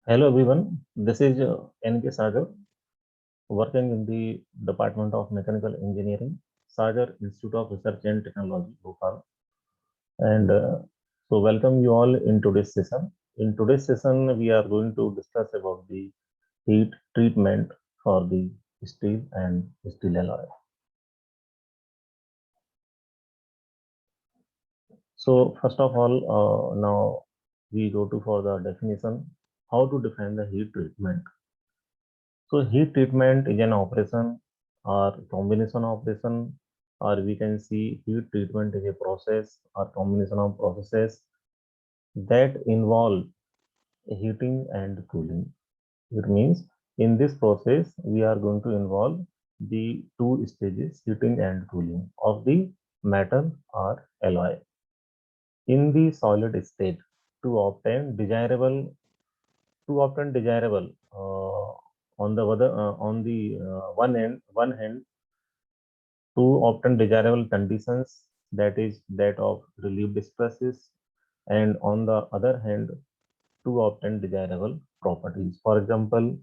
Hello everyone, this is N.K. Sagar, working in the Department of Mechanical Engineering, Sagar Institute of Research and Technology, Bhopal. And so welcome you all in today's session. In today's session, we are going to discuss about the heat treatment for the steel and steel alloy. So first of all, now we go to for the definition, how to define the heat treatment. So heat treatment is an operation or combination operation, or we can see heat treatment is a process or combination of processes that involve heating and cooling. It means in this process we are going to involve the two stages, heating and cooling of the metal or alloy in the solid state to obtain desirable on the other on the one hand to obtain desirable conditions, that is that of relieved stresses, and on the other hand to obtain desirable properties, for example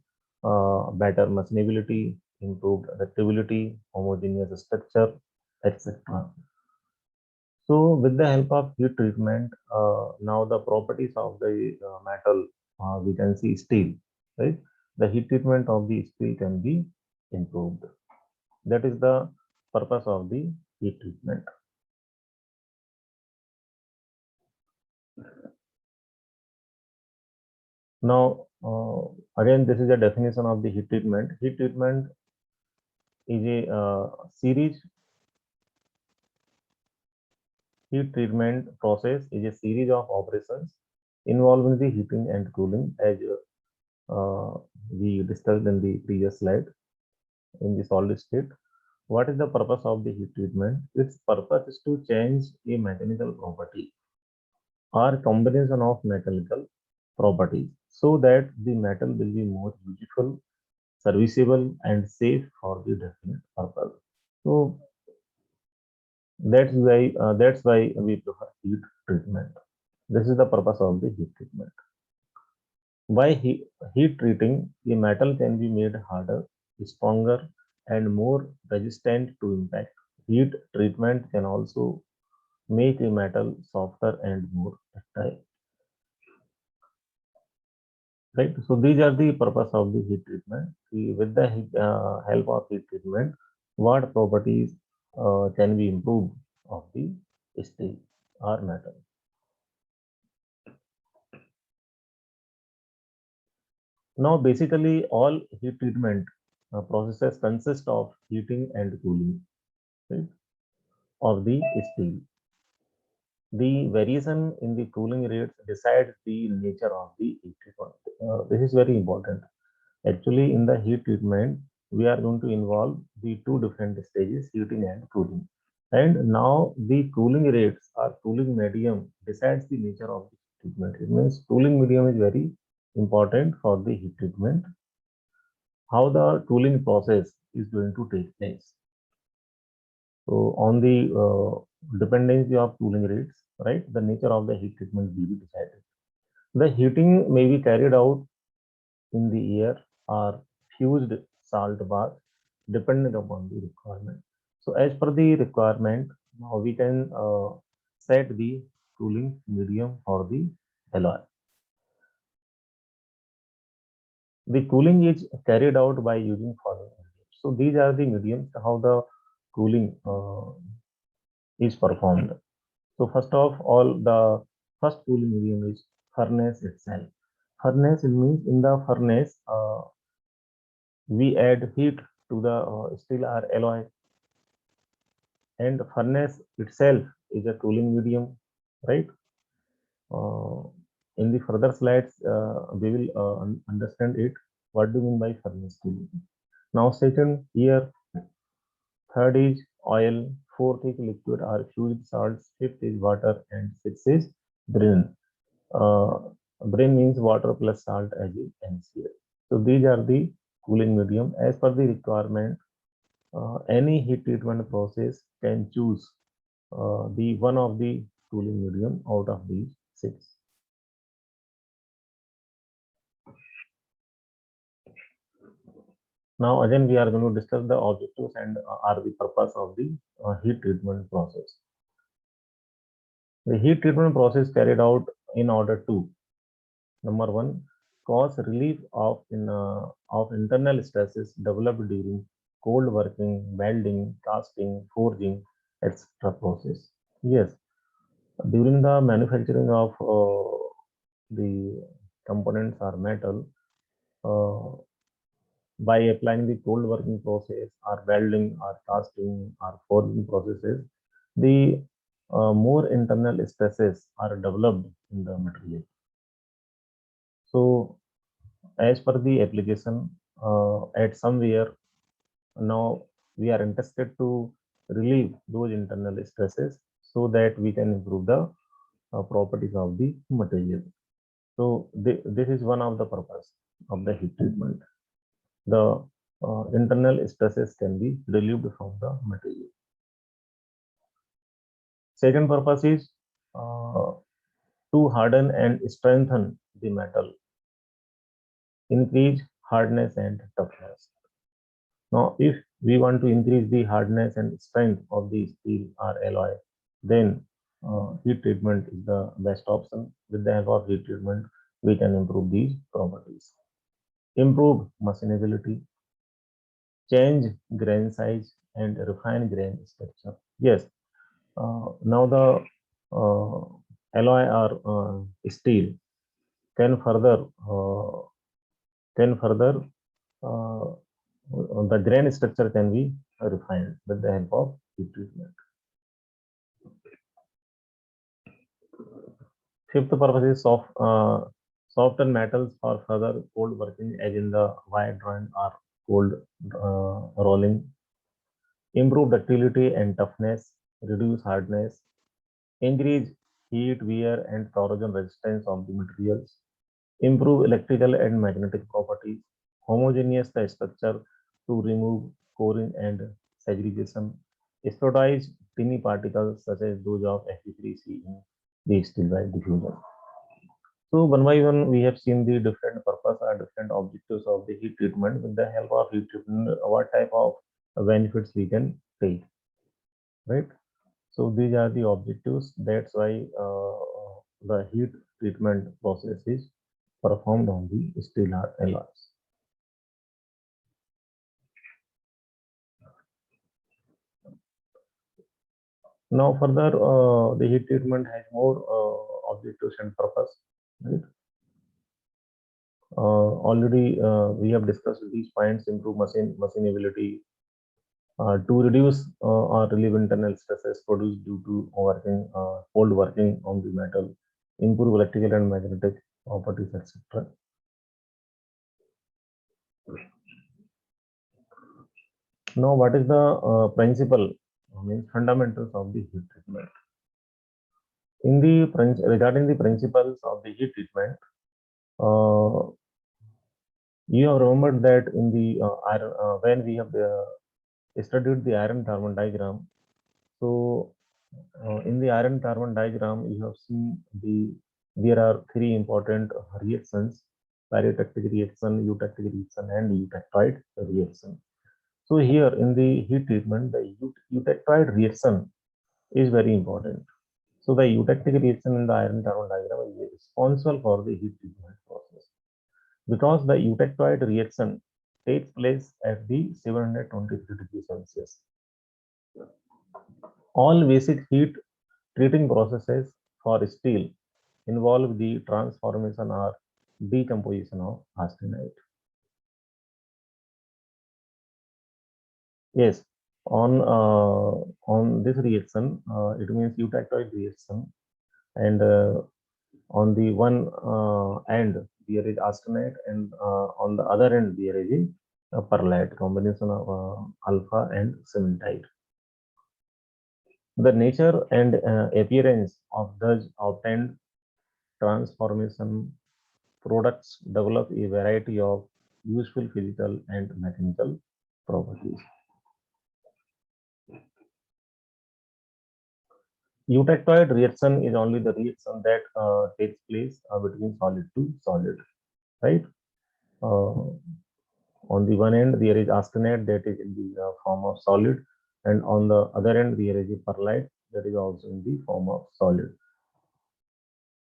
better machinability, improved adaptability, homogeneous structure, etc. So with the help of heat treatment, now the properties of the metal, we can see steel, right? The heat treatment of the steel can be improved. That is the purpose of the heat treatment. Now, again, this is a definition of the heat treatment. Heat treatment is a series. Heat treatment process is a series of operations involving the heating and cooling, as we discussed in the previous slide, in the solid state. What is the purpose of the heat treatment? Its purpose is to change a mechanical property or combination of mechanical properties so that the metal will be more useful, serviceable, and safe for the definite purpose. So that's why we prefer heat treatment. This is the purpose of the heat treatment. By heat treating, the metal can be made harder, stronger, and more resistant to impact. Heat treatment can also make a metal softer and more ductile. Right. So these are the purpose of the heat treatment. With the help of heat treatment, what properties can be improved of the steel or metal? Now, basically, all heat treatment processes consist of heating and cooling, right, of the steel. The variation in the cooling rates decides the nature of the heat treatment. This is very important. Actually, in the heat treatment, we are going to involve the two different stages, heating and cooling. And now the cooling rates or cooling medium decides the nature of the treatment. It means cooling medium is very important for the heat treatment. How the cooling process is going to take place. So on the dependency of cooling rates, right, the nature of the heat treatment will be decided. The heating may be carried out in the air or fused salt bath depending upon the requirement. So as per the requirement, now we can set the cooling medium for the alloy. The cooling is carried out by using following mediums. So these are the mediums how the cooling is performed. So first of all, the first cooling medium is furnace itself. Furnace, it means in the furnace we add heat to the steel or alloy, and furnace itself is a cooling medium, right? Uh, in the further slides, we will understand it. What do you mean by furnace cooling? Now, second here, third is oil, fourth is liquid or fused salts, fifth is water, and sixth is brine. Uh, Brine means water plus salt, as you can see. So these are the cooling medium. As per the requirement, any heat treatment process can choose the one of the cooling medium out of these six. Now again we are going to discuss the objectives and are the purpose of the heat treatment process. The heat treatment process carried out in order to: number one, cause relief of internal stresses developed during cold working, welding, casting, forging, etc. process. Yes, during the manufacturing of the components or metal, uh, by applying the cold working process or welding or casting or forging processes, the more internal stresses are developed in the material. So, as per the application, at somewhere now we are interested to relieve those internal stresses so that we can improve the properties of the material. So, this is one of the purpose of the heat treatment. The internal stresses can be relieved from the material. Second purpose is uh, to harden and strengthen the metal, increase hardness and toughness. Now, if we want to increase the hardness and strength of the steel or alloy, then heat treatment is the best option. With the help of heat treatment, we can improve these properties. Improve machinability, change grain size, and refine grain structure. Yes, now the alloy or steel can further uh, can further uh, the grain structure can be refined with the help of heat treatment. Fifth purpose is soften metals for further cold working, as in the wire drawing or cold rolling. Improve ductility and toughness, reduce hardness, increase heat, wear, and corrosion resistance of the materials, improve electrical and magnetic properties, homogeneous the structure to remove coring and segregation, explodize tiny particles such as those of Fe3C in the steel wire diffusion. So one by one, we have seen the different purpose or different objectives of the heat treatment. With the help of heat treatment, what type of benefits we can take, right? So these are the objectives. That's why the heat treatment process is performed on the steel alloys. Now further, the heat treatment has more objectives and purpose. Right? Already we have discussed these points: improve machinability, to reduce or relieve internal stresses produced due to cold working on the metal, improve electrical and magnetic properties, etc. Now, what is the principle, means fundamentals of the heat treatment? In the regarding the principles of the heat treatment, uh, you have remembered that in the when we have studied the iron carbon diagram. So, in the iron carbon diagram, you have seen there are three important reactions: pyritectic reaction, eutectic reaction, and eutectoid reaction. So here in the heat treatment, the eutectoid reaction is very important. So the eutectic reaction in the iron carbon diagram is responsible for the heat treatment process because the eutectoid reaction takes place at the 723 degrees Celsius. All basic heat treating processes for steel involve the transformation or decomposition of austenite. Yes, on this reaction, it means eutectoid reaction, and on the one end there is austenite, and on the other end there is a perlite, combination of alpha and cementite. The nature and appearance of thus obtained transformation products develop a variety of useful physical and mechanical properties. Eutectoid reaction is only the reaction that takes place between solid to solid, right? Uh, On the one end, there is austenite that is in the form of solid, and on the other end, there is a perlite that is also in the form of solid.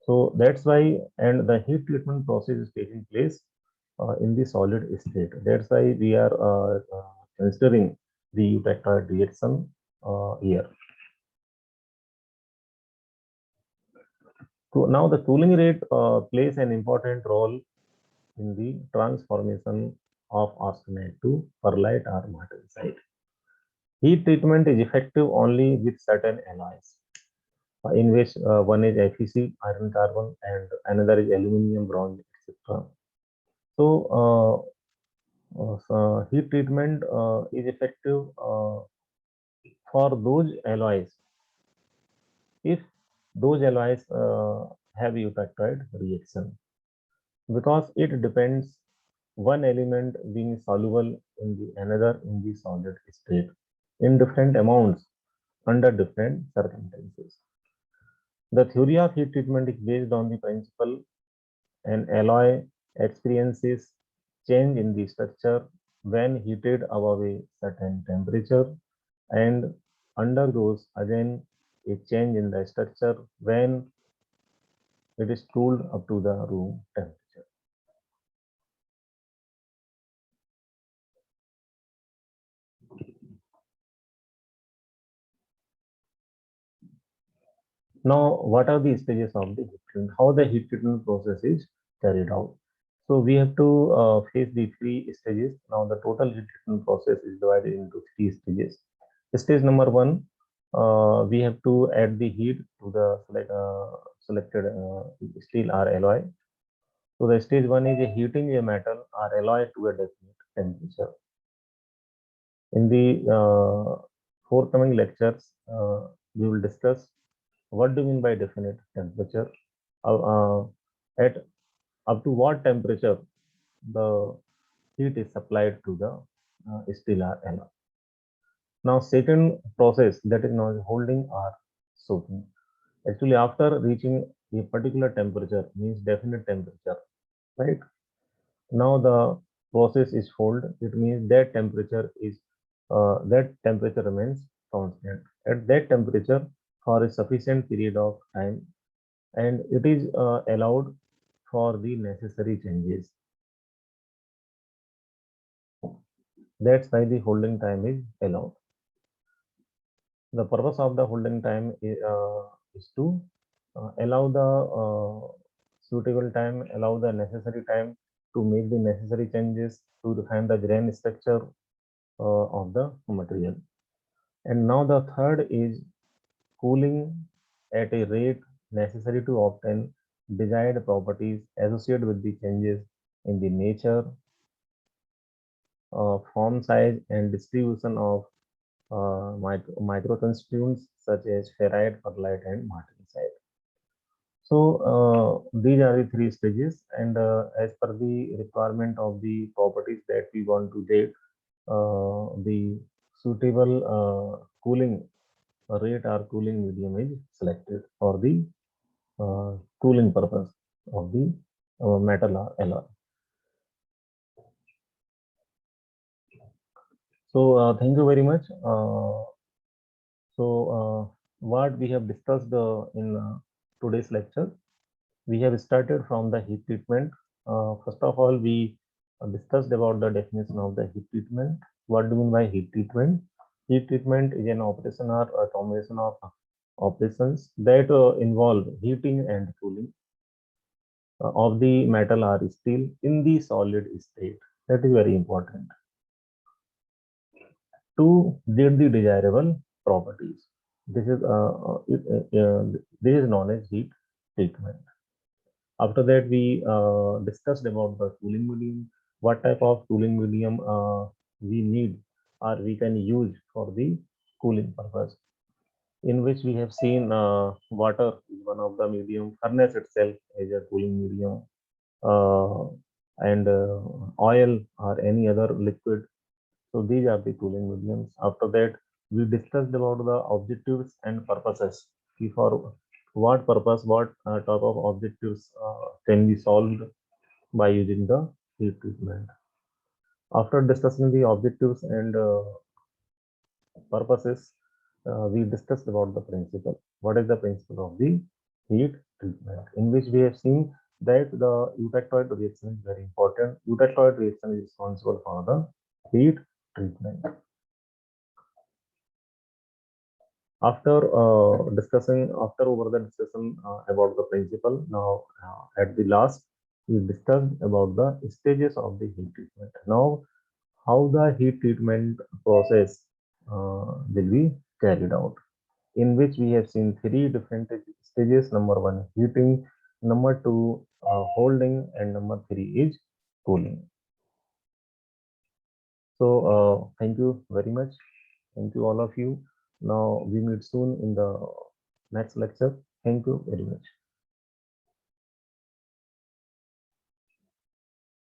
So that's why, and the heat treatment process is taking place in the solid state. That's why we are considering the eutectoid reaction here. So now the cooling rate plays an important role in the transformation of austenite to perlite or martensite. Heat treatment is effective only with certain alloys, in which one is FeC, iron carbon, and another is aluminum, bronze, etc. So heat treatment is effective for those alloys if those alloys have eutectoid reaction, because it depends one element being soluble in the another in the solid state in different amounts under different circumstances. The theory of heat treatment is based on the principle an alloy experiences change in the structure when heated above a certain temperature and undergoes again a change in the structure when it is cooled up to the room temperature. Now, what are the stages of the heat treatment? How the heat treatment process is carried out? So we have to face the three stages. Now, the total heat treatment process is divided into three stages. Stage number one, we have to add the heat to the selected steel or alloy. So the stage one is a heating a metal or alloy to a definite temperature. In the forthcoming lectures, we will discuss what do you mean by definite temperature, at up to what temperature the heat is supplied to the steel or alloy. Now, second process that is known as holding or soaking. Actually, after reaching a particular temperature means definite temperature, right? Now the process is hold. It means that temperature remains constant at that temperature for a sufficient period of time, and it is allowed for the necessary changes. That's why the holding time is allowed. The purpose of the holding time is to allow the suitable time, allow the necessary time to make the necessary changes to define the grain structure of the material. And now the third is cooling at a rate necessary to obtain desired properties associated with the changes in the nature, form, size, and distribution of microconstituents such as ferrite, perlite, and martensite. So these are the three stages, and as per the requirement of the properties that we want to get, the suitable cooling rate or cooling medium is selected for the cooling purpose of the metal or alloy. So thank you very much. What we have discussed in today's lecture, we have started from the heat treatment. First of all, we discussed about the definition of the heat treatment. What do you mean by heat treatment? Heat treatment is an operation or a combination of operations that involve heating and cooling of the metal or steel in the solid state. That is very important to get the desirable properties. This is this is known as heat treatment. After that, we discussed about the cooling medium, what type of cooling medium we need or we can use for the cooling purpose, in which we have seen water is one of the medium, furnace itself is a cooling medium, uh, and oil or any other liquid. So these are the cooling mediums. After that, we discussed about the objectives and purposes. For what purpose, what type of objectives can be solved by using the heat treatment. After discussing the objectives and purposes, we discussed about the principle. What is the principle of the heat treatment? In which we have seen that the eutectoid reaction is very important. Eutectoid reaction is responsible for the heat treatment. After after over the discussion about the principle, now at the last, we discussed about the stages of the heat treatment. Now, how the heat treatment process will be carried out, in which we have seen three different stages. Number one, heating. Number two, holding, and number three is cooling. So, thank you very much. Thank you, all of you. Now, we meet soon in the next lecture. Thank you very much.